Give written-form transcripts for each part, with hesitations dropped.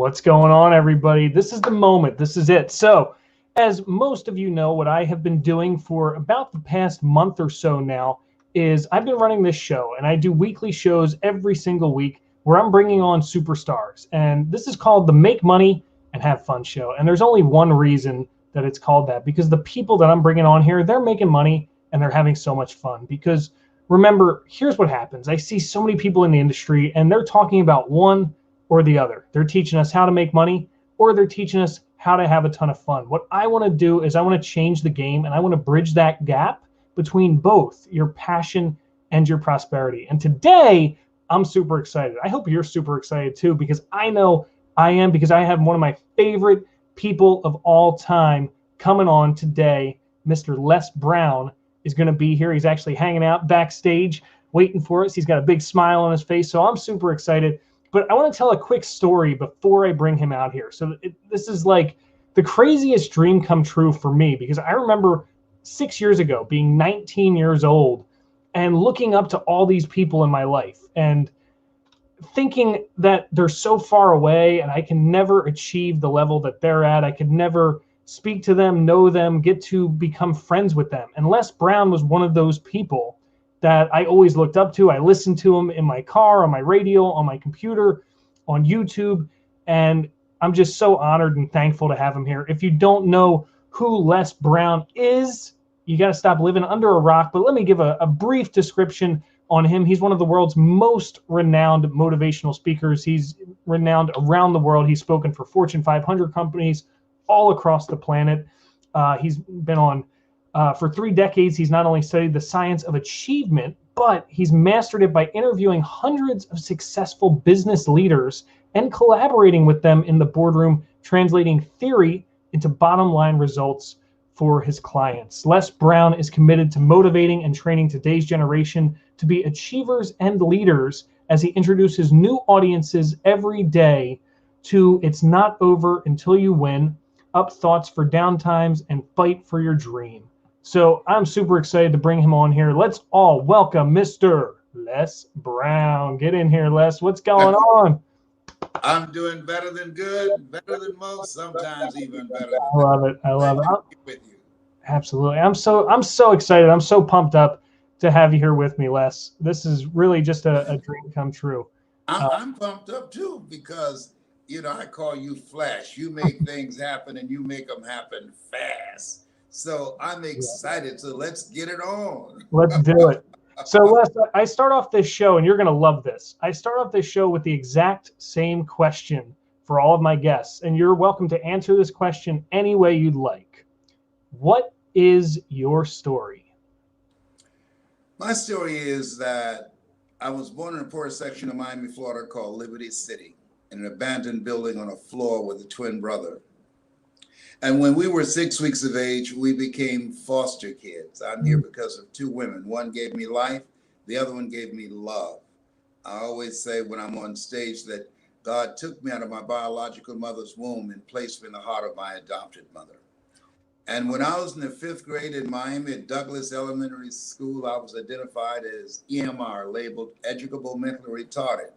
What's going on, everybody? This is the moment. This is it. So, as most of you know, what I have been doing for about the past month or so now is I've been running this show, and I do weekly shows every single week where I'm bringing on superstars. And this is called the Make Money and Have Fun show. And there's only one reason that it's called that, because the people that I'm bringing on here, they're making money and they're having so much fun. Because remember, here's what happens. I see so many people in the industry and they're talking about one or the other. They're teaching us how to make money, or they're teaching us how to have a ton of fun. What I want to do is I want to change the game, and I want to bridge that gap between both your passion and your prosperity. And today, I'm super excited. I hope you're super excited too, because I know I am, because I have one of my favorite people of all time coming on today. Mr. Les Brown is going to be here. He's actually hanging out backstage waiting for us. He's got a big smile on his face, so I'm super excited. But I want to tell a quick story before I bring him out here. So this is like the craziest dream come true for me, because I remember 6 years ago being 19 years old and looking up to all these people in my life and thinking that they're so far away and I can never achieve the level that they're at. I could never speak to them, know them, get to become friends with them. And Les Brown was one of those people that I always looked up to. I listened to him in my car, on my radio, on my computer, on YouTube, and I'm just so honored and thankful to have him here. If you don't know who Les Brown is, you got to stop living under a rock, but let me give a brief description on him. He's one of the world's most renowned motivational speakers. He's renowned around the world. He's spoken for Fortune 500 companies all across the planet. He's been on for 3 decades. He's not only studied the science of achievement, but he's mastered it by interviewing hundreds of successful business leaders and collaborating with them in the boardroom, translating theory into bottom line results for his clients. Les Brown is committed to motivating and training today's generation to be achievers and leaders as he introduces new audiences every day to "It's not over until you win," up thoughts for downtimes, and fight for your dream. So I'm super excited to bring him on here. Let's all welcome Mr. Les Brown. Get in here, Les. What's going on? I'm doing better than good, better than most, sometimes even better than I love it. I love it. with you. Absolutely. I'm so excited. I'm so pumped up to have you here with me, Les. This is really just a dream come true. I'm pumped up too, because I call you Flash. You make things happen and you make them happen fast. So I'm excited. So let's get it on. Let's do it. So Les, I start off this show, and you're going to love this. I start off this show with the exact same question for all of my guests, and you're welcome to answer this question any way you'd like. What is your story? My story is that I was born in a poor section of Miami, Florida called Liberty City, in an abandoned building on a floor with a twin brother. And when we were 6 weeks of age, we became foster kids. I'm here because of 2 women. One gave me life, the other one gave me love. I always say when I'm on stage that God took me out of my biological mother's womb and placed me in the heart of my adopted mother. And when I was in the 5th grade in Miami at Douglas Elementary School, I was identified as EMR, labeled educable mentally retarded,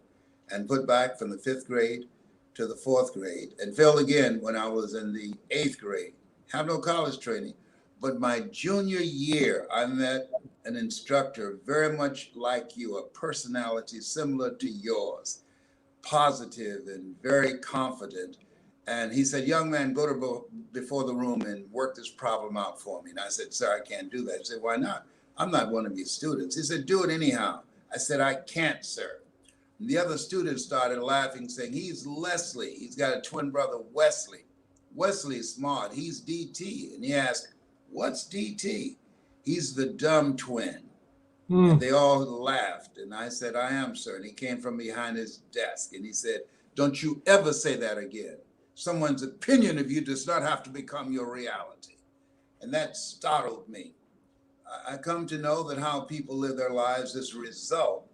and put back from the 5th grade to the 4th grade, and failed again when I was in the 8th grade. Have no college training. But my junior year, I met an instructor very much like you, a personality similar to yours, positive and very confident. And he said, "Young man, go to before the room and work this problem out for me." And I said, "Sir, I can't do that." He said, "Why not?" "I'm not one of your students." He said, "Do it anyhow." I said, "I can't, sir." And the other students started laughing, saying, "He's Leslie. He's got a twin brother, Wesley. Wesley's smart. He's DT." And he asked, "What's DT?" "He's the dumb twin." And they all laughed. And I said, "I am, sir." And he came from behind his desk and he said, "Don't you ever say that again. Someone's opinion of you does not have to become your reality." And that startled me. I come to know that how people live their lives is a result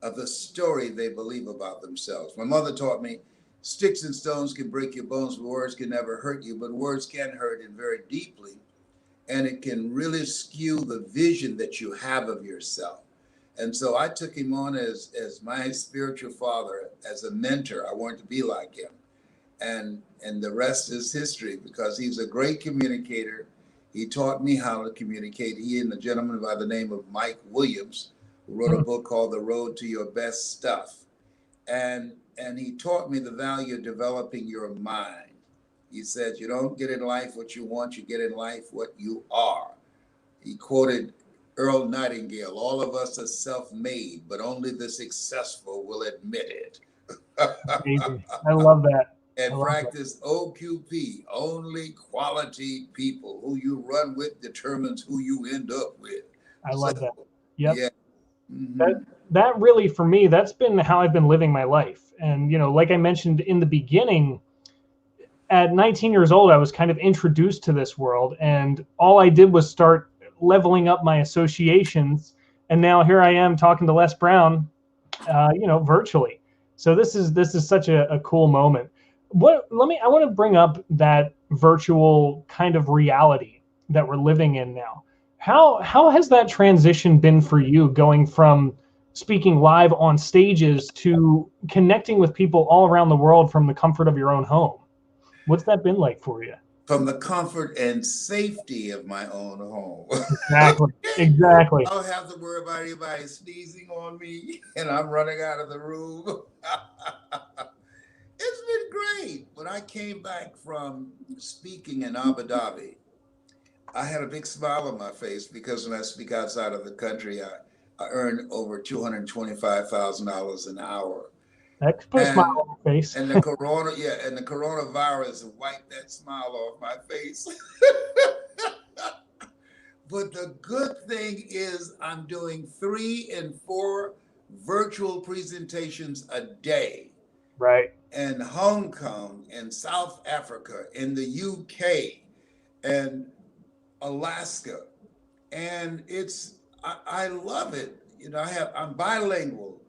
of the story they believe about themselves. My mother taught me sticks and stones can break your bones, but words can never hurt you, but words can hurt and very deeply. And it can really skew the vision that you have of yourself. And so I took him on as my spiritual father, as a mentor. I wanted to be like him. and the rest is history, because he's a great communicator. He taught me how to communicate. He and a gentleman by the name of Mike Williams, who wrote a book called The Road to Your Best Stuff. And he taught me the value of developing your mind. He said, you don't get in life what you want, you get in life what you are. He quoted Earl Nightingale, all of us are self-made, but only the successful will admit it. Amazing. I love that. And practice OQP, only quality people. Who you run with determines who you end up with. I love that. Yep. Yeah. Mm-hmm. That really, for me, that's been how I've been living my life. And, you know, like I mentioned in the beginning, at 19 years old, I was kind of introduced to this world, and all I did was start leveling up my associations. And now here I am talking to Les Brown, you know, virtually. So this is such a cool moment. I want to bring up that virtual kind of reality that we're living in now. How has that transition been for you, going from speaking live on stages to connecting with people all around the world from the comfort of your own home? What's that been like for you? From the comfort and safety of my own home. Exactly. Exactly. I don't have to worry about anybody sneezing on me and I'm running out of the room. It's been great. When I came back from speaking in Abu Dhabi, I had a big smile on my face, because when I speak outside of the country, I earn over $225,000 an hour. That could put a smile on your face. And the coronavirus wiped that smile off my face. But the good thing is I'm doing 3 and 4 virtual presentations a day. Right. In Hong Kong, in South Africa, in the UK, and Alaska. And I love it. You know, I'm bilingual.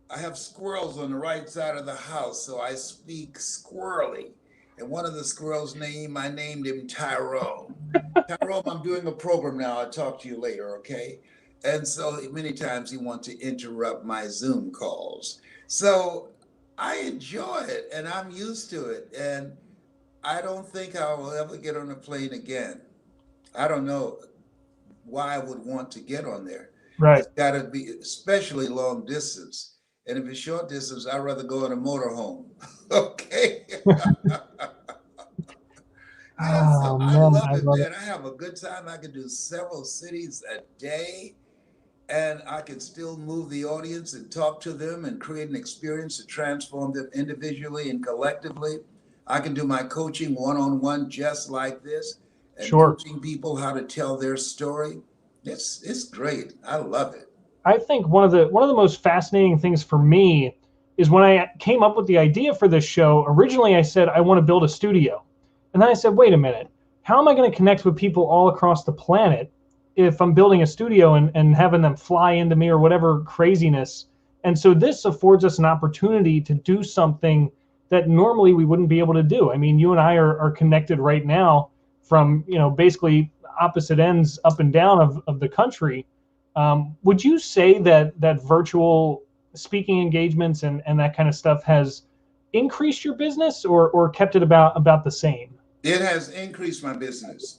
I have squirrels on the right side of the house, so I speak squirrely. And one of the squirrels I named him Tyrone. Tyrone, I'm doing a program now. I'll talk to you later, okay? And so many times he wants to interrupt my Zoom calls. So I enjoy it, and I'm used to it. And I don't think I will ever get on a plane again. I don't know why I would want to get on there. Right. It's got to be, especially long distance. And if it's short distance, I'd rather go in a motorhome. Okay. Oh, I man, love I it, love man. it. I have a good time. I can do several cities a day, and I can still move the audience and talk to them and create an experience to transform them individually and collectively. I can do my coaching one-on-one just like this, and Sure. teaching people how to tell their story. It's great. I love it. I think one of the most fascinating things for me is when I came up with the idea for this show. Originally, I said I want to build a studio, and then I said, wait a minute, how am I going to connect with people all across the planet if I'm building a studio and having them fly into me or whatever craziness? And so this affords us an opportunity to do something that normally we wouldn't be able to do. I mean, you and I are connected right now from, you know, basically opposite ends up and down of the country. Would you say that virtual speaking engagements and that kind of stuff has increased your business or kept it about the same? It has increased my business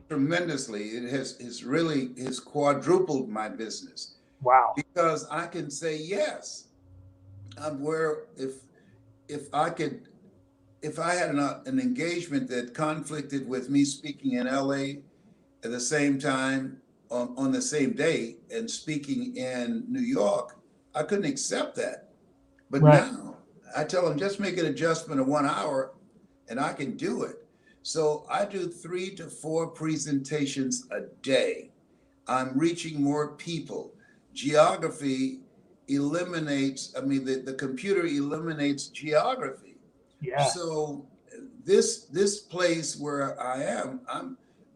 tremendously. It's really quadrupled my business. Wow. Because I can say yes. Where if I had an engagement that conflicted with me speaking in LA at the same time on the same day and speaking in New York, I couldn't accept that. But now I tell them, just make an adjustment of 1 hour and I can do it. So I do 3 to 4 presentations a day. I'm reaching more people. Geography eliminates, the computer eliminates geography. Yeah. So this place where I am,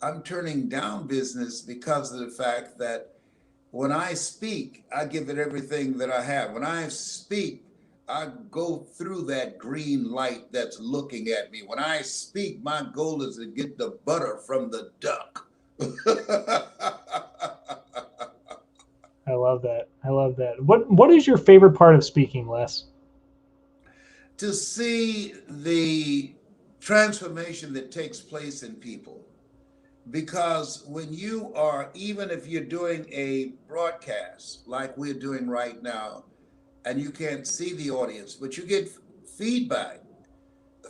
I'm turning down business because of the fact that when I speak, I give it everything that I have. When I speak, I go through that green light that's looking at me. When I speak, my goal is to get the butter from the duck. I love that. I love that. What is your favorite part of speaking, Les? to see the transformation that takes place in people. Because when you are, even if you're doing a broadcast like we're doing right now, and you can't see the audience, but you get feedback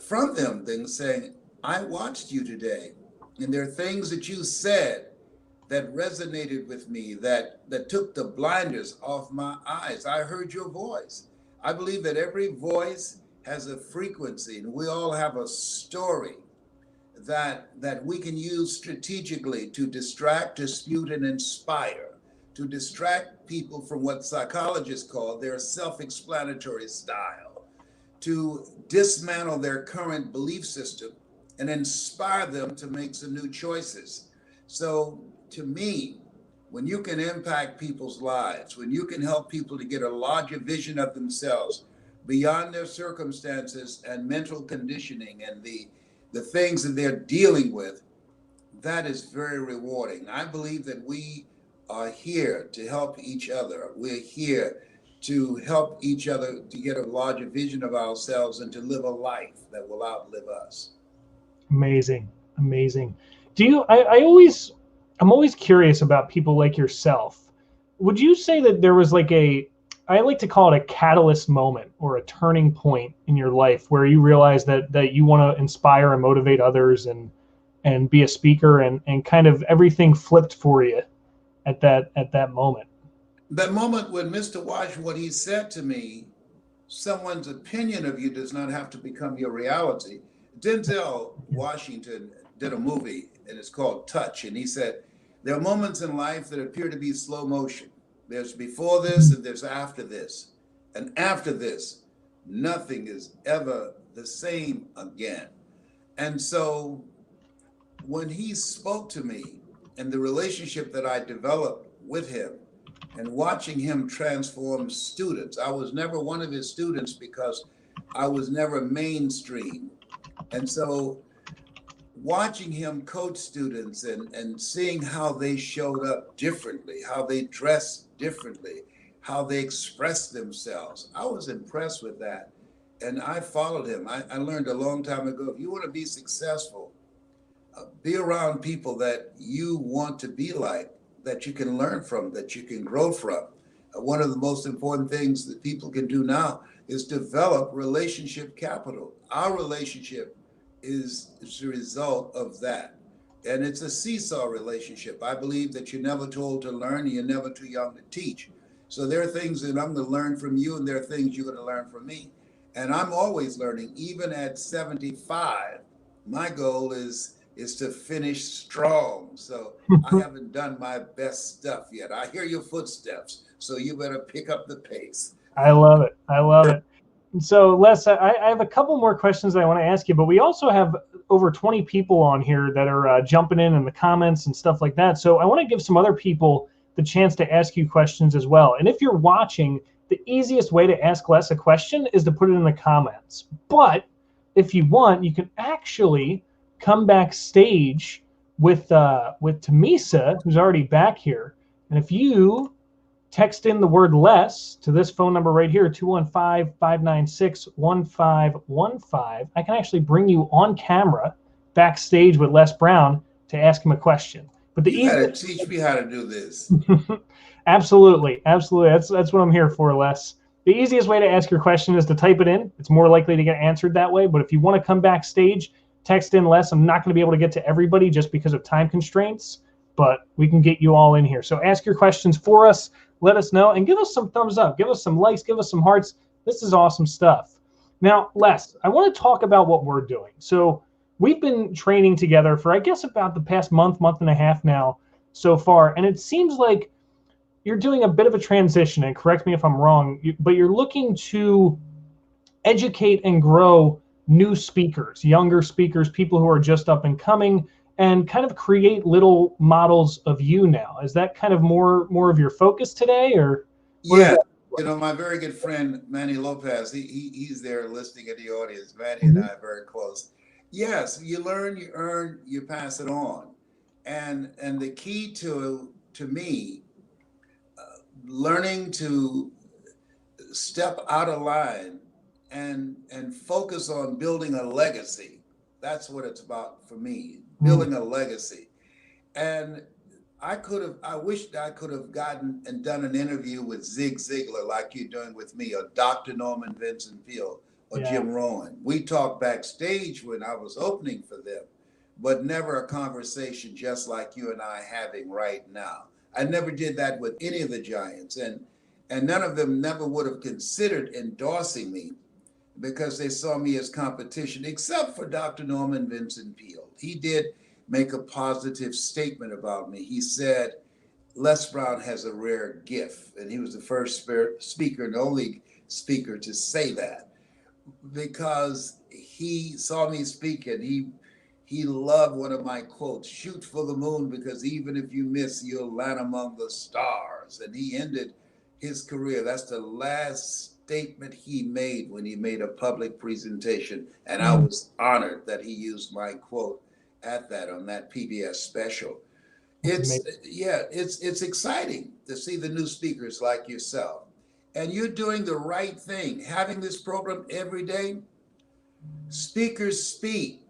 from them, things saying, I watched you today, and there are things that you said that resonated with me, that took the blinders off my eyes. I heard your voice. I believe that every voice has a frequency, and we all have a story that we can use strategically to distract, dispute, and inspire, to distract people from what psychologists call their self-explanatory style, to dismantle their current belief system and inspire them to make some new choices. So to me, when you can impact people's lives, when you can help people to get a larger vision of themselves beyond their circumstances and mental conditioning and the things that they're dealing with, that is very rewarding. I believe that we are here to help each other. We're here to help each other to get a larger vision of ourselves and to live a life that will outlive us. Amazing, amazing. Do you? I'm always curious about people like yourself. Would you say that there was like I like to call it a catalyst moment or a turning point in your life where you realize that you want to inspire and motivate others and be a speaker and kind of everything flipped for you at that moment? That moment when Mr. Wash, what he said to me, someone's opinion of you does not have to become your reality. Denzel Washington did a movie and it's called Touch. And he said, there are moments in life that appear to be slow motion. There's before this and there's after this. And after this, nothing is ever the same again. And so when he spoke to me and the relationship that I developed with him and watching him transform students, I was never one of his students because I was never mainstream. And so watching him coach students and seeing how they showed up differently, how they dressed differently, how they expressed themselves, I was impressed with that. And I followed him. I learned a long time ago, if you want to be successful, be around people that you want to be like, that you can learn from, that you can grow from. One of the most important things that people can do now is develop relationship capital. Our relationship is the result of that. And it's a seesaw relationship. I believe that you're never too old to learn and you're never too young to teach. So there are things that I'm going to learn from you and there are things you're going to learn from me. And I'm always learning, even at 75. My goal is to finish strong. So I haven't done my best stuff yet. I hear your footsteps, so you better pick up the pace. I love it. I love it. So, Les, I have a couple more questions I want to ask you, but we also have over 20 people on here that are jumping in the comments and stuff like that. So I want to give some other people the chance to ask you questions as well. And if you're watching, the easiest way to ask Les a question is to put it in the comments. But if you want, you can actually come backstage with Tamisa, who's already back here. And if you text in the word less to this phone number right here, 215-596-1515. I can actually bring you on camera backstage with Les Brown to ask him a question. But the You got to teach me how to do this. Absolutely, absolutely. That's what I'm here for, Les. The easiest way to ask your question is to type it in. It's more likely to get answered that way. But if you want to come backstage, text in Les. I'm not going to be able to get to everybody just because of time constraints, but we can get you all in here. So ask your questions for us. Let us know and give us some thumbs up. Give us some likes. Give us some hearts. This is awesome stuff. Now, Les, I want to talk about what we're doing. So we've been training together for, I guess, about the past month and a half now so far. And it seems like you're doing a bit of a transition, and correct me if I'm wrong, but you're looking to educate and grow new speakers, younger speakers, people who are just up and coming, and kind of create little models of you now. Is that kind of more of your focus today, or what is Yeah, that? you know, my very good friend Manny Lopez, he's there listening in the audience. Manny and Mhm. I are very close. Yes, you learn, you earn, you pass it on, and the key to me, learning to step out of line and focus on building a legacy. That's what it's about for me, Mm. building a legacy. And I wished I could have gotten and done an interview with Zig Ziglar like you're doing with me, or Dr. Norman Vincent Peale, or Yeah. Jim Rohn. We talked backstage when I was opening for them, but never a conversation just like you and I having right now. I never did that with any of the giants, and none of them never would have considered endorsing me because they saw me as competition, except for Dr. Norman Vincent Peale. He did make a positive statement about me. He said, Les Brown has a rare gift, and he was the first speaker and only speaker to say that, because he saw me speak and he loved one of my quotes, shoot for the moon, because even if you miss, you'll land among the stars. And he ended his career. That's the last statement he made when he made a public presentation. And I was honored that he used my quote at that on that PBS special. It's exciting to see the new speakers like yourself. And you're doing the right thing. Having this program every day, speakers speak,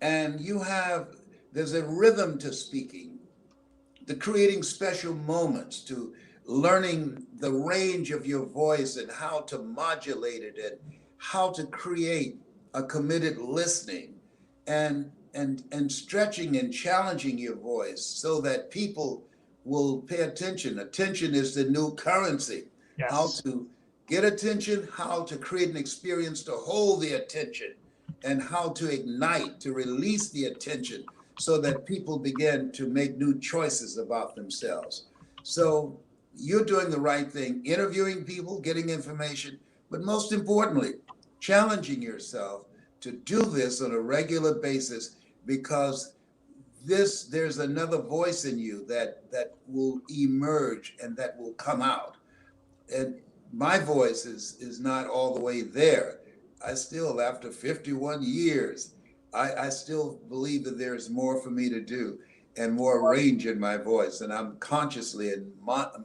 and there's a rhythm to speaking, to creating special moments, to learning the range of your voice and how to modulate it, and how to create a committed listening, and stretching and challenging your voice so that people will pay attention. Attention is the new currency. Yes. How to get attention, how to create an experience to hold the attention, and how to ignite, to release the attention so that people begin to make new choices about themselves. So you're doing the right thing, interviewing people, getting information, but most importantly, challenging yourself to do this on a regular basis, because there's another voice in you that will emerge and that will come out. And my voice is not all the way there. I still, after 51 years, I still believe that there's more for me to do and more range in my voice. And I'm consciously and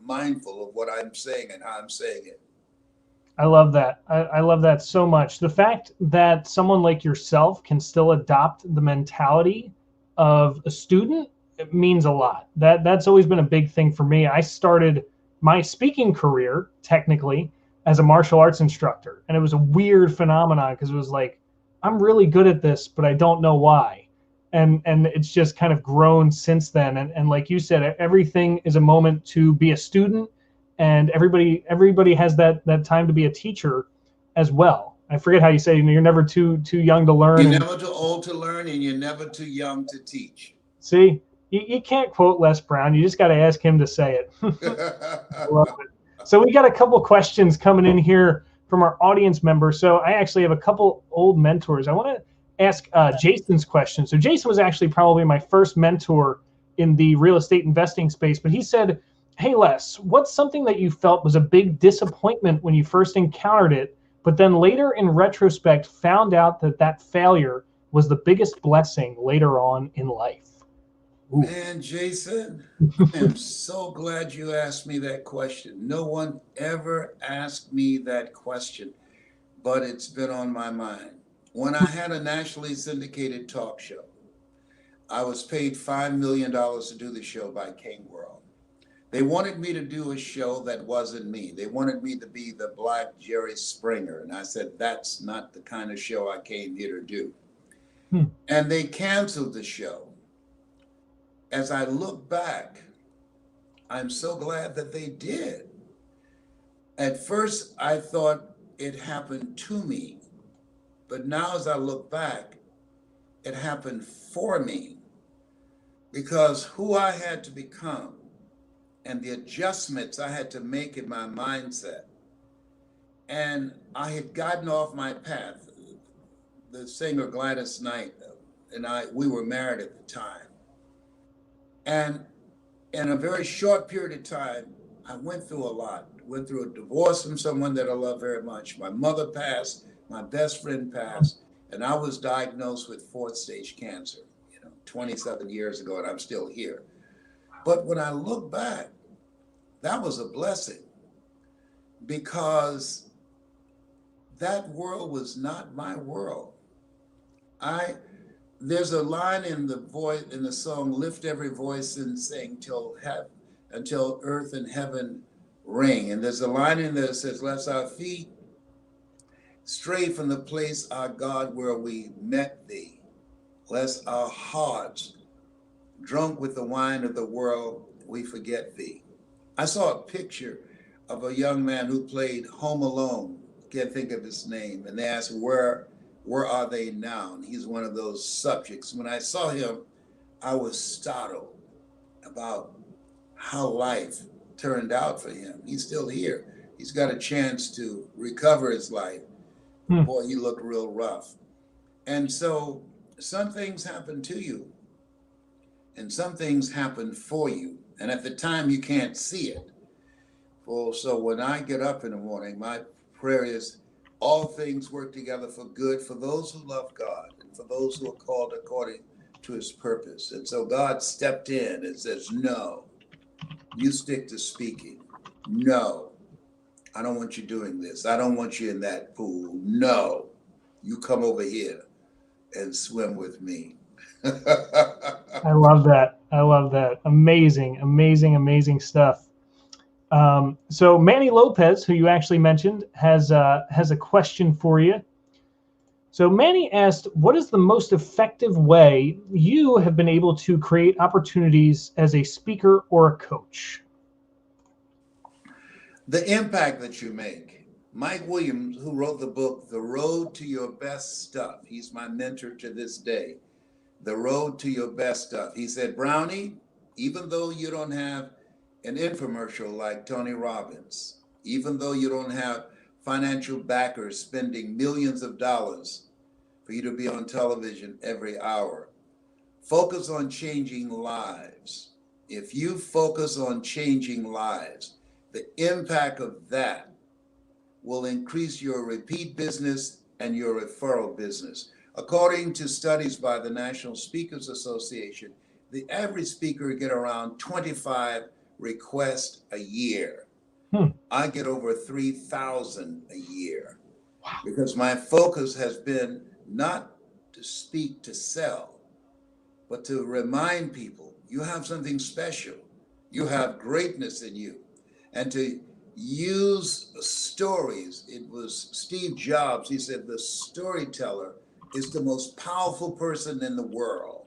mindful of what I'm saying and how I'm saying it. I love that. I love that so much. The fact that someone like yourself can still adopt the mentality of a student, it means a lot. That's always been a big thing for me. I started my speaking career technically as a martial arts instructor, and it was a weird phenomenon because it was like, I'm really good at this, but I don't know why. And it's just kind of grown since then. And like you said, everything is a moment to be a student, and everybody has that time to be a teacher as well. I forget how you say, you're never too young to learn. You're never too old to learn, and you're never too young to teach. See, you can't quote Les Brown. You just got to ask him to say it. I love it. So we got a couple questions coming in here from our audience members. So I actually have a couple old mentors. I want to ask Jason's question. So Jason was actually probably my first mentor in the real estate investing space, but he said, hey, Les, what's something that you felt was a big disappointment when you first encountered it, but then later in retrospect found out that failure was the biggest blessing later on in life? Ooh. Man, Jason, I am so glad you asked me that question. No one ever asked me that question, but it's been on my mind. When I had a nationally syndicated talk show, I was paid $5 million to do the show by King World. They wanted me to do a show that wasn't me. They wanted me to be the Black Jerry Springer. And I said, that's not the kind of show I came here to do. And they canceled the show. As I look back, I'm so glad that they did. At first, I thought it happened to me. But now as I look back, it happened for me. Because who I had to become and the adjustments I had to make in my mindset. And I had gotten off my path. The singer Gladys Knight and we were married at the time. And in a very short period of time, I went through a lot. Went through a divorce from someone that I love very much. My mother passed, my best friend passed, and I was diagnosed with 4th stage cancer, 27 years ago, and I'm still here. But when I look back, that was a blessing, because that world was not my world. I There's a line in the voice in the song "Lift Every Voice and Sing until earth and heaven ring," and there's a line in there that says, "Lest our feet stray from the place, our God, where we met thee, lest our hearts, drunk with the wine of the world, we forget thee." I saw a picture of a young man who played Home Alone. Can't think of his name. And they asked, where are they now? And he's one of those subjects. When I saw him, I was startled about how life turned out for him. He's still here. He's got a chance to recover his life. Boy, he looked real rough. And so some things happen to you and some things happen for you. And at the time, you can't see it. Well, so when I get up in the morning, my prayer is all things work together for good for those who love God and for those who are called according to his purpose. And so God stepped in and says, no, you stick to speaking. No, I don't want you doing this. I don't want you in that pool. No, you come over here and swim with me. I love that. I love that. Amazing, amazing, amazing stuff. So Manny Lopez, who you actually mentioned, has a question for you. So Manny asked, what is the most effective way you have been able to create opportunities as a speaker or a coach? The impact that you make. Mike Williams, who wrote the book, The Road to Your Best Stuff, he's my mentor to this day. The Road to Your Best Stuff. He said, Brownie, even though you don't have an infomercial like Tony Robbins, even though you don't have financial backers spending millions of dollars for you to be on television every hour, focus on changing lives. If you focus on changing lives, the impact of that will increase your repeat business and your referral business. According to studies by the National Speakers Association, the average speaker get around 25 requests a year. I get over 3,000 a year. Wow. Because my focus has been not to speak to sell, but to remind people you have something special. You have greatness in you. And to use stories. It was Steve Jobs. He said the storyteller is the most powerful person in the world.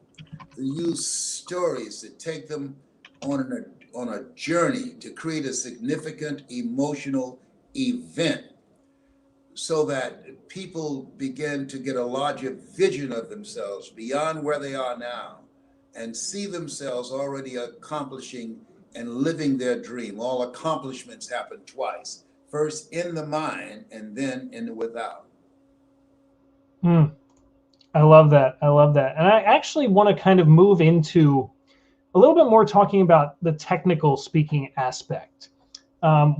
To use stories to take them on a journey to create a significant emotional event so that people begin to get a larger vision of themselves beyond where they are now and see themselves already accomplishing and living their dream. All accomplishments happen twice, first in the mind and then in the without. I love that. I love that. And I actually want to kind of move into a little bit more talking about the technical speaking aspect.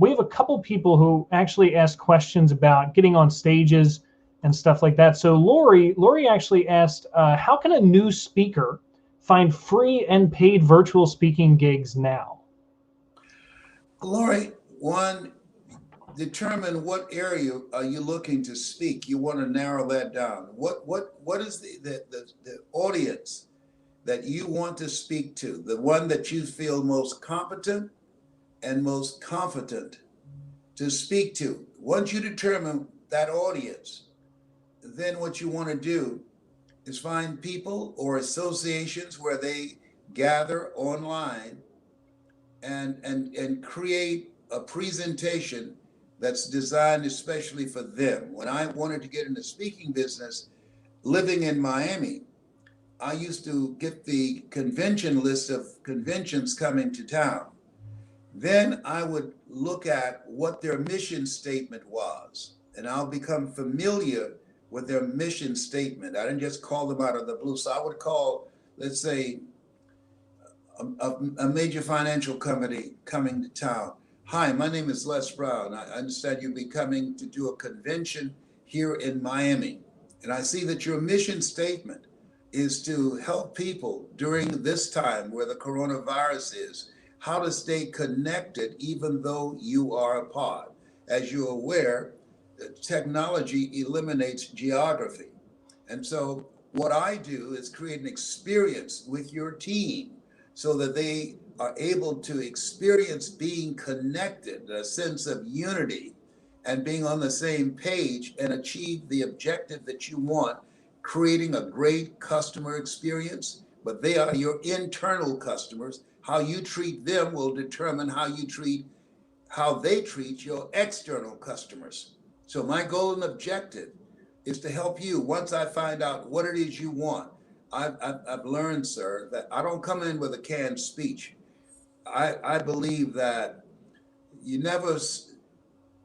We have a couple people who actually ask questions about getting on stages and stuff like that. So Lori actually asked, how can a new speaker find free and paid virtual speaking gigs now? Lori, one, determine what area are you looking to speak. You want to narrow that down. What is the audience that you want to speak to, the one that you feel most competent and most confident to speak to? Once you determine that audience, then what you want to do is find people or associations where they gather online and create a presentation that's designed especially for them. When I wanted to get in the speaking business, living in Miami, I used to get the convention list of conventions coming to town. Then I would look at what their mission statement was, and I'll become familiar with their mission statement. I didn't just call them out of the blue. So I would call, let's say, a major financial company coming to town. Hi, my name is Les Brown. I understand you'll be coming to do a convention here in Miami. And I see that your mission statement is to help people during this time where the coronavirus is, how to stay connected even though you are apart. As you're aware, technology eliminates geography. And so what I do is create an experience with your team so that they are able to experience being connected, a sense of unity, and being on the same page and achieve the objective that you want, creating a great customer experience. But they are your internal customers. How you treat them will determine how they treat your external customers. So my goal and objective is to help you. Once I find out what it is you want, I've learned, sir, that I don't come in with a canned speech. I believe that you never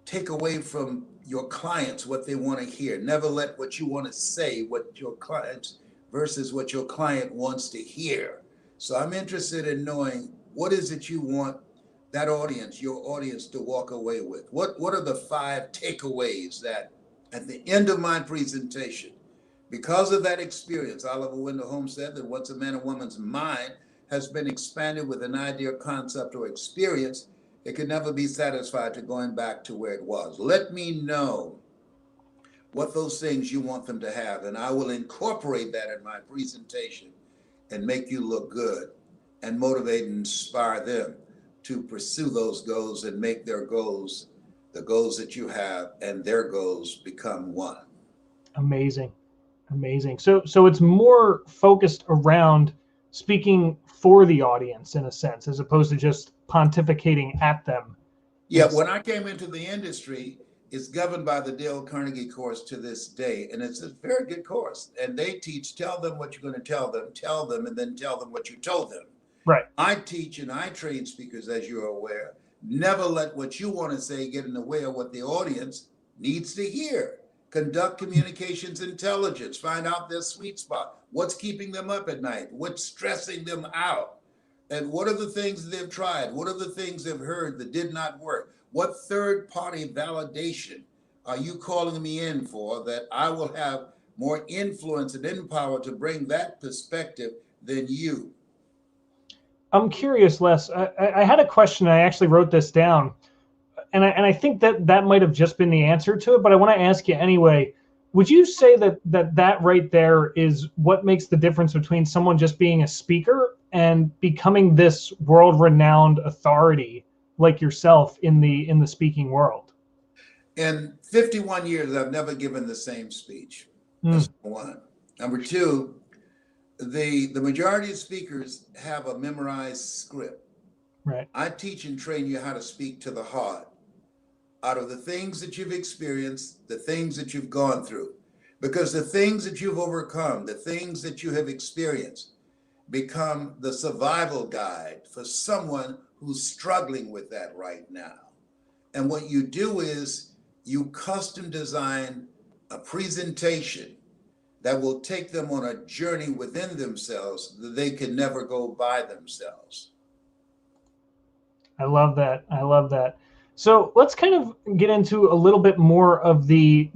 take away from your clients what they want to hear. Never let what you want to say, what your clients versus what your client wants to hear. So I'm interested in knowing what is it you want that audience, your audience, to walk away with. What are the 5 takeaways that at the end of my presentation, because of that experience, Oliver Wendell Holmes said that once a man or woman's mind has been expanded with an idea, concept, or experience, it can never be satisfied to going back to where it was. Let me know what those things you want them to have, and I will incorporate that in my presentation and make you look good and motivate and inspire them to pursue those goals and make their goals, the goals that you have, and their goals become one. Amazing. Amazing. So it's more focused around speaking for the audience in a sense, as opposed to just pontificating at them. Yeah, when I came into the industry, it's governed by the Dale Carnegie course to this day, and it's a very good course. And they teach, tell them what you're going to tell them, and then tell them what you told them. Right. I teach and I train speakers, as you're aware, never let what you want to say get in the way of what the audience needs to hear. Conduct communications intelligence, find out their sweet spot. What's keeping them up at night? What's stressing them out? And what are the things they've tried? What are the things they've heard that did not work? What third party validation are you calling me in for that I will have more influence and power to bring that perspective than you? I'm curious, Les. I had a question. I actually wrote this down, and I think that might have just been the answer to it. But I want to ask you anyway. Would you say that right there is what makes the difference between someone just being a speaker and becoming this world-renowned authority like yourself in the speaking world? In 51 years, I've never given the same speech. That's number one. Number two, the majority of speakers have a memorized script. Right. I teach and train you how to speak to the heart out of the things that you've experienced, the things that you've gone through. Because the things that you've overcome, the things that you have experienced, become the survival guide for someone who's struggling with that right now. And what you do is you custom design a presentation that will take them on a journey within themselves that they can never go by themselves. I love that. I love that. So let's kind of get into a little bit more of the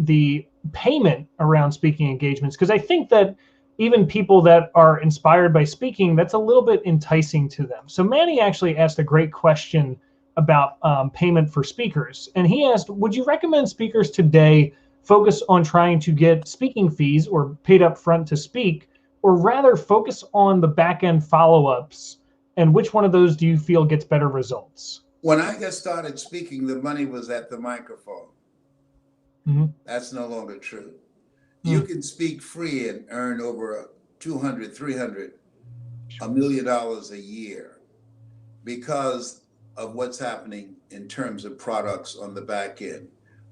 payment around speaking engagements, because I think that even people that are inspired by speaking, that's a little bit enticing to them. So Manny actually asked a great question about payment for speakers, and he asked, would you recommend speakers today focus on trying to get speaking fees or paid up front to speak, or rather focus on the back end follow-ups? And which one of those do you feel gets better results? When I got started speaking, the money was at the microphone. That's no longer true. You can speak free and earn over $200, $300, $1 million a year because of what's happening in terms of products on the back end,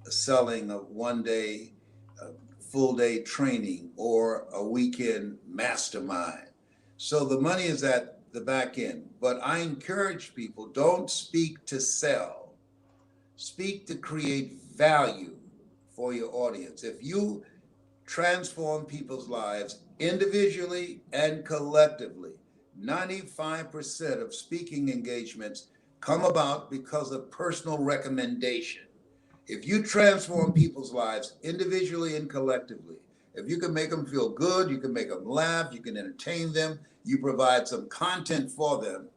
selling a one-day, full-day training or a weekend mastermind. So the money is at the back end, but I encourage people, don't speak to sell, speak to create value for your audience. If you transform people's lives individually and collectively, 95% of speaking engagements come about because of personal recommendation. If you transform people's lives individually and collectively, if you can make them feel good, you can make them laugh, you can entertain them, you provide some content for them,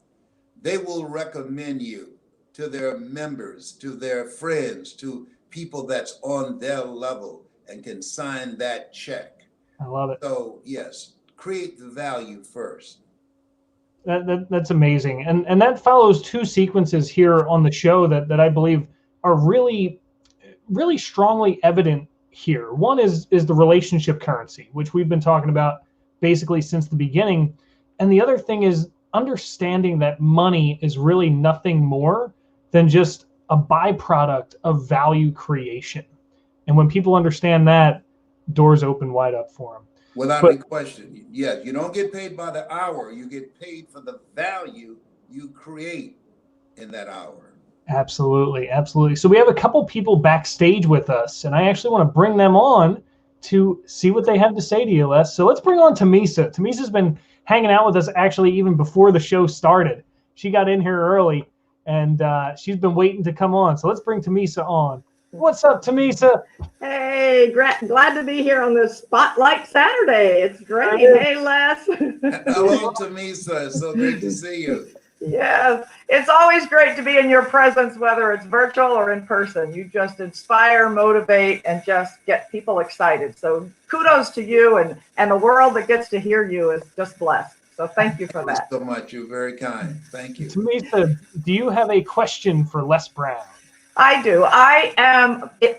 they will recommend you to their members, to their friends, to people that's on their level and can sign that check. I love it. So yes, create the value first. That's amazing. And that follows two sequences here on the show that I believe are really, really strongly evident here. One is the relationship currency, which we've been talking about basically since the beginning. And the other thing is understanding that money is really nothing more than just a byproduct of value creation. And when people understand that, doors open wide up for them. Without But any question. Yes, you don't get paid by the hour. You get paid for the value you create in that hour. absolutely, absolutely. So we have a couple people backstage with us, and I actually want to bring them on to see what they have to say to you, Les. So let's bring on Tamisa. Tamisa's been hanging out with us actually even before the show started. She got in here early, and she's been waiting to come on. So let's bring Tamisa on. What's up, Tamisa? Hey, glad to be here on this Spotlight Saturday. It's great. Hey, Les. Hello, Tamisa. It's so great to see you. Yes, it's always great to be in your presence, whether it's virtual or in person. You just inspire, motivate, and just get people excited. So kudos to you, and the world that gets to hear you is just blessed. So thank you for that. Thank you so much. You're very kind. Thank you. Tamisa, do you have a question for Les Brown? I do.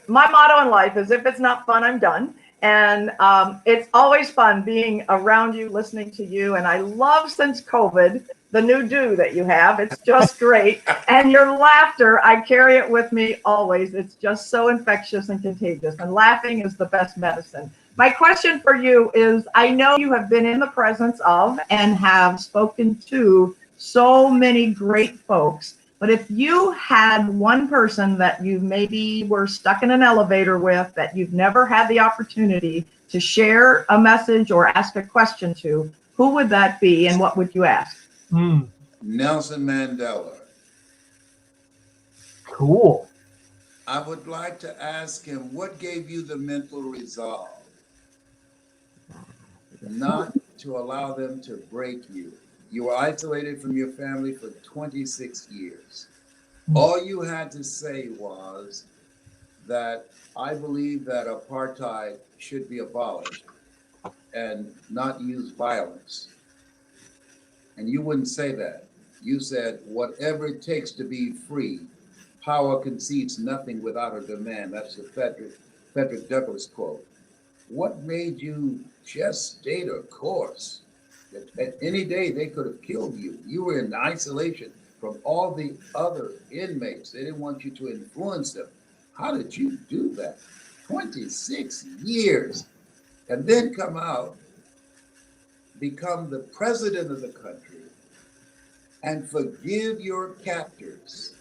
My motto in life is if it's not fun, I'm done. And it's always fun being around you, listening to you. And I love, since COVID, the new do that you have. It's just great. And your laughter, I carry it with me always. It's just so infectious and contagious. And laughing is the best medicine. My question for you is, I know you have been in the presence of and have spoken to so many great folks. But if you had one person that you maybe were stuck in an elevator with, that you've never had the opportunity to share a message or ask a question to, who would that be and what would you ask? Nelson Mandela. Cool. I would like to ask him, what gave you the mental resolve not to allow them to break you? You were isolated from your family for 26 years. All you had to say was that I believe that apartheid should be abolished and not use violence. And you wouldn't say that. You said, whatever it takes to be free, power concedes nothing without a demand. That's the Frederick Douglass quote. What made you just stay the course? At any day, they could have killed you. You were in isolation from all the other inmates. They didn't want you to influence them. How did you do that? 26 years. And then come out, become the president of the country, and forgive your captors.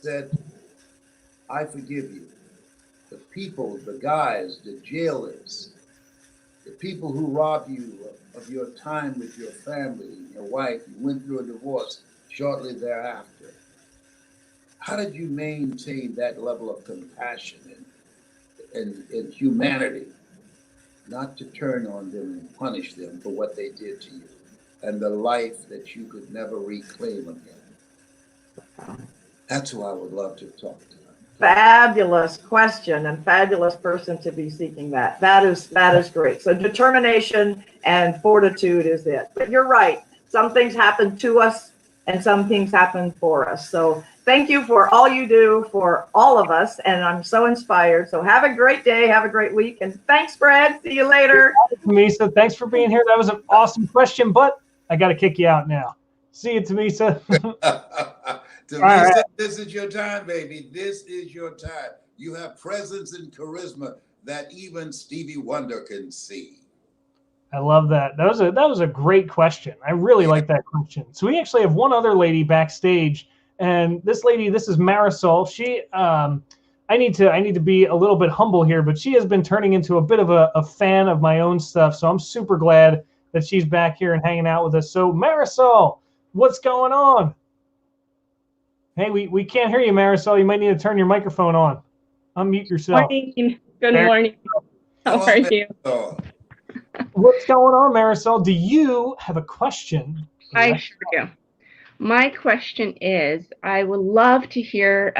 Said, I forgive you. The people, the guys, the jailers, the people who robbed you of your time with your family, your wife, you went through a divorce shortly thereafter. How did you maintain that level of compassion and humanity, not to turn on them and punish them for what they did to you and the life that you could never reclaim again? That's who I would love to talk to. Fabulous question and fabulous person to be seeking that. That is great. So determination and fortitude is it. But you're right. Some things happen to us and some things happen for us. So thank you for all you do for all of us. And I'm so inspired. So have a great day. Have a great week. And thanks, Fred. See you later. Tamisa, thanks for being here. That was an awesome question, but I got to kick you out now. See you, Tamisa. Tamisa, right. This is your time, baby. This is your time. You have presence and charisma that even Stevie Wonder can see. I love that. That was a great question. I really like that question. So we actually have one other lady backstage, and this lady, this is Marisol. She, I need to be a little bit humble here, but she has been turning into a bit of a fan of my own stuff. So I'm super glad that she's back here and hanging out with us. So Marisol, what's going on? Hey, we can't hear you, Marisol. You might need to turn your microphone on. Unmute yourself. Morning. Good morning. How Hello, are you? Marisol. What's going on, Marisol? Do you have a question? I sure do. My question is, I would love to hear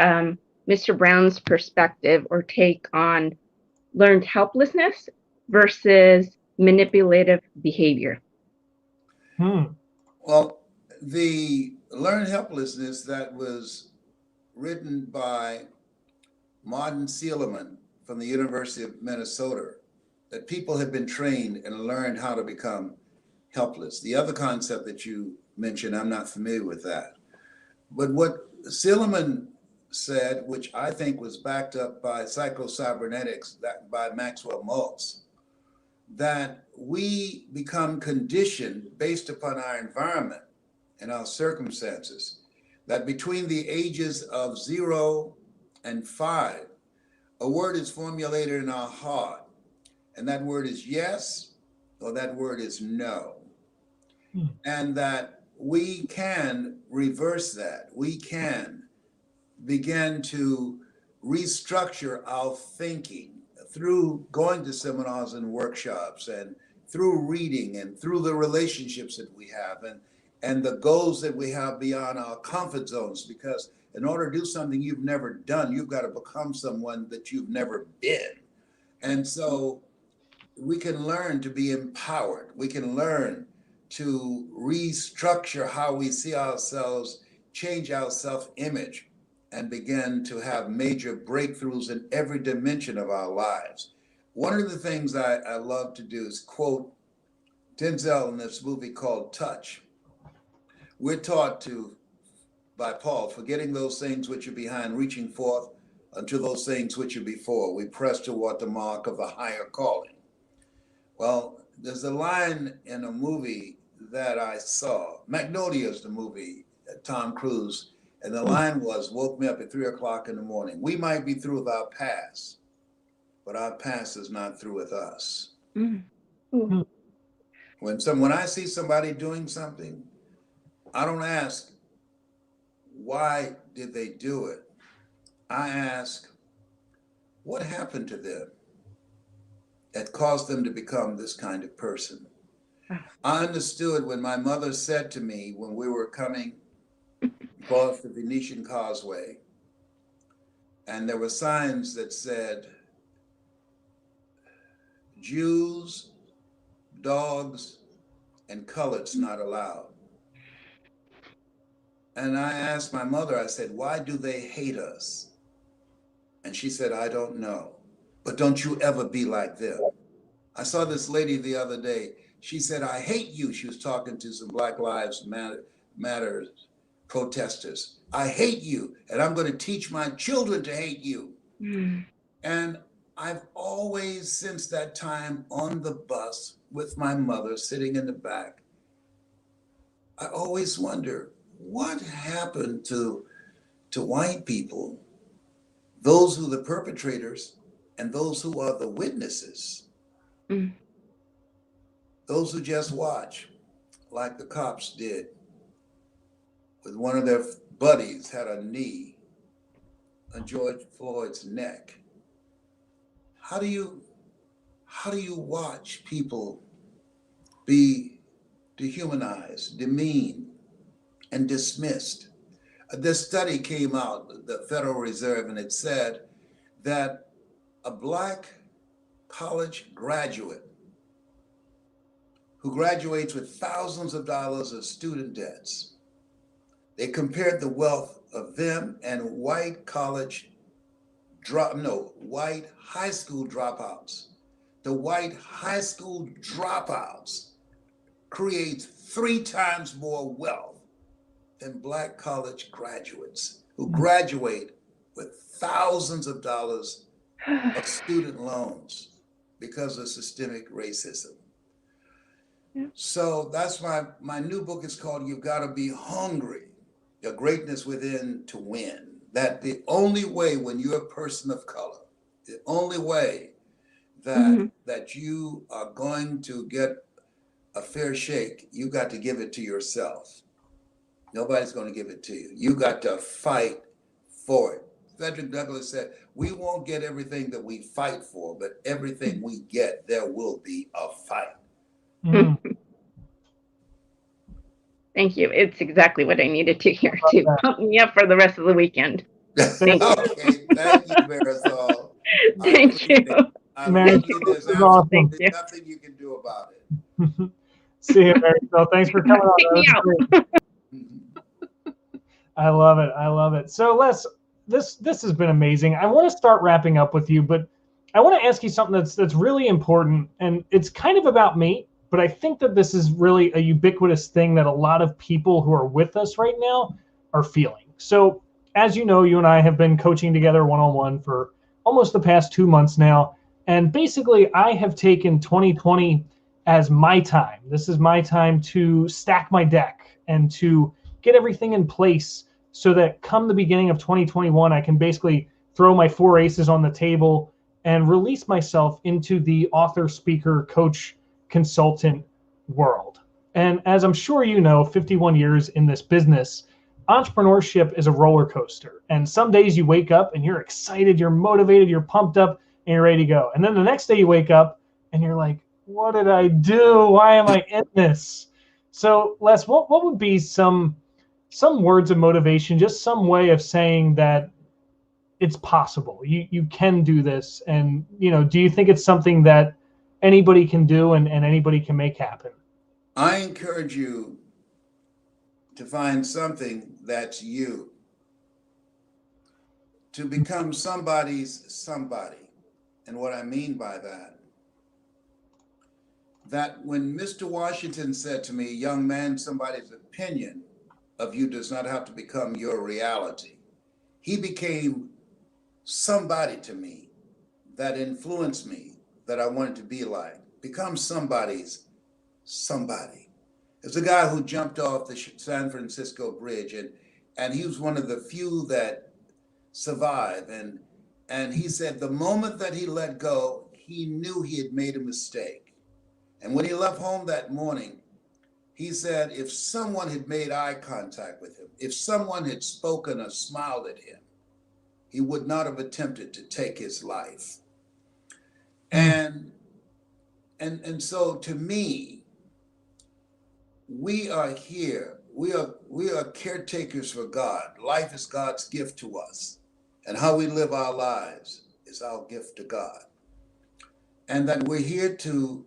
Mr. Brown's perspective or take on learned helplessness versus manipulative behavior? Well, the learned helplessness that was written by Martin Seligman from the University of Minnesota, that people have been trained and learned how to become helpless. The other concept that you mentioned, I'm not familiar with that. But what Seligman said, which I think was backed up by psychocybernetics, that by Maxwell Maltz, that we become conditioned based upon our environment and our circumstances, that between the ages of 0 and 5, a word is formulated in our heart, and that word is yes, or that word is no. And that we can reverse that. We can begin to restructure our thinking through going to seminars and workshops, and through reading, and through the relationships that we have, and the goals that we have beyond our comfort zones. Because in order to do something you've never done, you've got to become someone that you've never been. And so we can learn to be empowered. We can learn to restructure how we see ourselves, change our self-image, and begin to have major breakthroughs in every dimension of our lives. One of the things I love to do is quote Denzel in this movie called Touch. We're taught to, by Paul, forgetting those things which are behind, reaching forth unto those things which are before. We press toward the mark of the higher calling. Well, there's a line in a movie that I saw. Magnolia is the movie, Tom Cruise. And the line was, woke me up at 3 o'clock in the morning. We might be through with our past, but our past is not through with us. Mm-hmm. When I see somebody doing something, I don't ask, why did they do it? I ask, what happened to them that caused them to become this kind of person? I understood when my mother said to me when we were coming across the Venetian Causeway, and there were signs that said, Jews, dogs, and coloreds not allowed. And I asked my mother, I said, why do they hate us? And she said, I don't know, but don't you ever be like them. I saw this lady the other day. She said, I hate you. She was talking to some Black Lives Matter protesters. I hate you, and I'm going to teach my children to hate you. And I've always, since that time on the bus with my mother sitting in the back, I always wonder, what happened to white people, those who are the perpetrators and those who are the witnesses? Those who just watch, like the cops did, with one of their buddies had a knee on George Floyd's neck. How do you watch people be dehumanized, demeaned, and dismissed? This study came out, the Federal Reserve, and it said that a Black college graduate who graduates with thousands of dollars of student debts, they compared the wealth of them and white high school dropouts. The white high school dropouts creates 3 times more wealth than Black college graduates who graduate with thousands of dollars of student loans because of systemic racism. So that's my new book is called You've Got to Be Hungry, Your Greatness Within to Win. That the only way when you're a person of color, the only way that you are going to get a fair shake, you got to give it to yourself. Nobody's going to give it to you. You got to fight for it. Frederick Douglass said, we won't get everything that we fight for, but everything we get, there will be a fight. Thank you. It's exactly what I needed to hear to pump me up for the rest of the weekend. Thank you. Okay, thank you, Marisol. I Thank appreciate you. it. I love Marisol, you. this There's is awesome. absolutely you. nothing you can do about it. See you, Marisol. Thanks for coming on. Take That me was out. great. I love it. I love it. So Les, this has been amazing. I want to start wrapping up with you, but I want to ask you something that's really important, and it's kind of about me, but I think that this is really a ubiquitous thing that a lot of people who are with us right now are feeling. So as you know, you and I have been coaching together one-on-one for almost the past 2 months now. And basically I have taken 2020 as my time. This is my time to stack my deck and to get everything in place so that come the beginning of 2021, I can basically throw my 4 aces on the table and release myself into the author, speaker, coach, consultant world. And as I'm sure you know, 51 years in this business, entrepreneurship is a roller coaster. And some days you wake up and you're excited, you're motivated, you're pumped up, and you're ready to go. And then the next day you wake up and you're like, what did I do? Why am I in this? So Les, what would be some words of motivation, just some way of saying that it's possible, you can do this? And do you think it's something that anybody can do and anybody can make happen? I encourage you to find something that's you, to become somebody's somebody. And what I mean by that when Mr. Washington said to me, young man, somebody's opinion of you does not have to become your reality, he became somebody to me that influenced me, that I wanted to be like. Become somebody's somebody. There's a guy who jumped off the San Francisco bridge, and he was one of the few that survived. And he said the moment that he let go, he knew he had made a mistake. And when he left home that morning, he said if someone had made eye contact with him, if someone had spoken or smiled at him, he would not have attempted to take his life. And so to me, we are here. We are caretakers for God. Life is God's gift to us. And how we live our lives is our gift to God. And that we're here to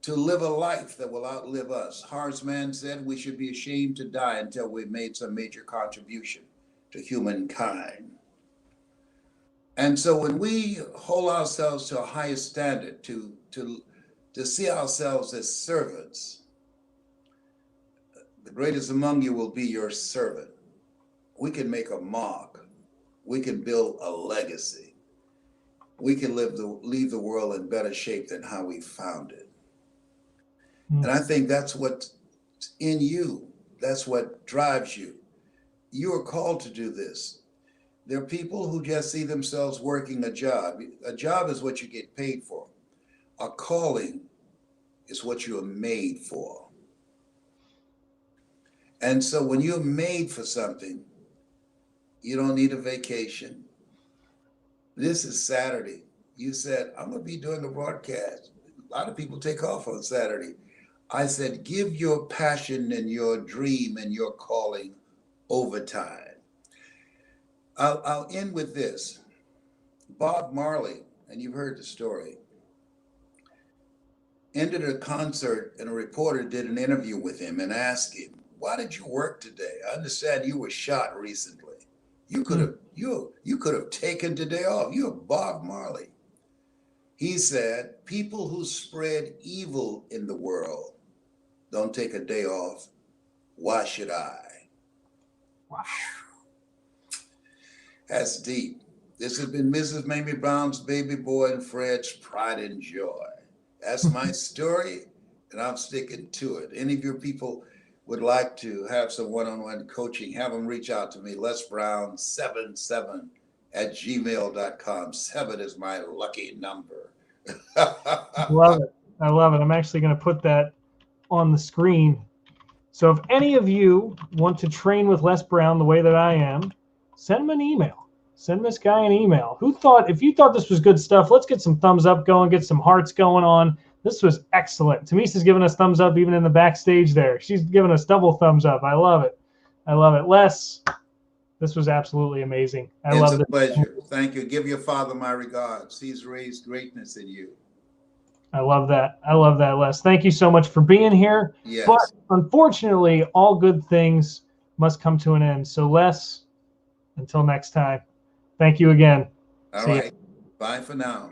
live a life that will outlive us. Horace Mann said we should be ashamed to die until we've made some major contribution to humankind. And so when we hold ourselves to a higher standard, to see ourselves as servants, the greatest among you will be your servant. We can make a mark. We can build a legacy. We can leave the world in better shape than how we found it. And I think that's what's in you. That's what drives you. You are called to do this. There are people who just see themselves working a job. A job is what you get paid for. A calling is what you are made for. And so when you're made for something, you don't need a vacation. This is Saturday. You said, I'm going to be doing a broadcast. A lot of people take off on Saturday. I said, give your passion and your dream and your calling overtime. I'll end with this. Bob Marley, and you've heard the story, ended a concert and a reporter did an interview with him and asked him, why did you work today? I understand you were shot recently. You could have taken today off. You're Bob Marley. He said, people who spread evil in the world don't take a day off. Why should I? Wow. That's deep. This has been Mrs. Mamie Brown's baby boy and Fred's pride and joy. That's my story, and I'm sticking to it. Any of your people would like to have some one-on-one coaching, have them reach out to me, lesbrown77@gmail.com. 7 is my lucky number. Love it. I love it. I'm actually going to put that on the screen. So if any of you want to train with Les Brown the way that I am, send him an email. Send this guy an email. If you thought this was good stuff, let's get some thumbs up going, get some hearts going on. This was excellent. Tamisa's giving us thumbs up even in the backstage there. She's giving us double thumbs up. I love it. I love it. Les, This was absolutely amazing. I It's love a it. pleasure. Thank you. Give your father my regards. He's raised greatness in you. I love that. I love that, Les. Thank you so much for being here. Yes. But unfortunately, all good things must come to an end. So, Les, until next time, thank you again. All See ya. right. Bye for now.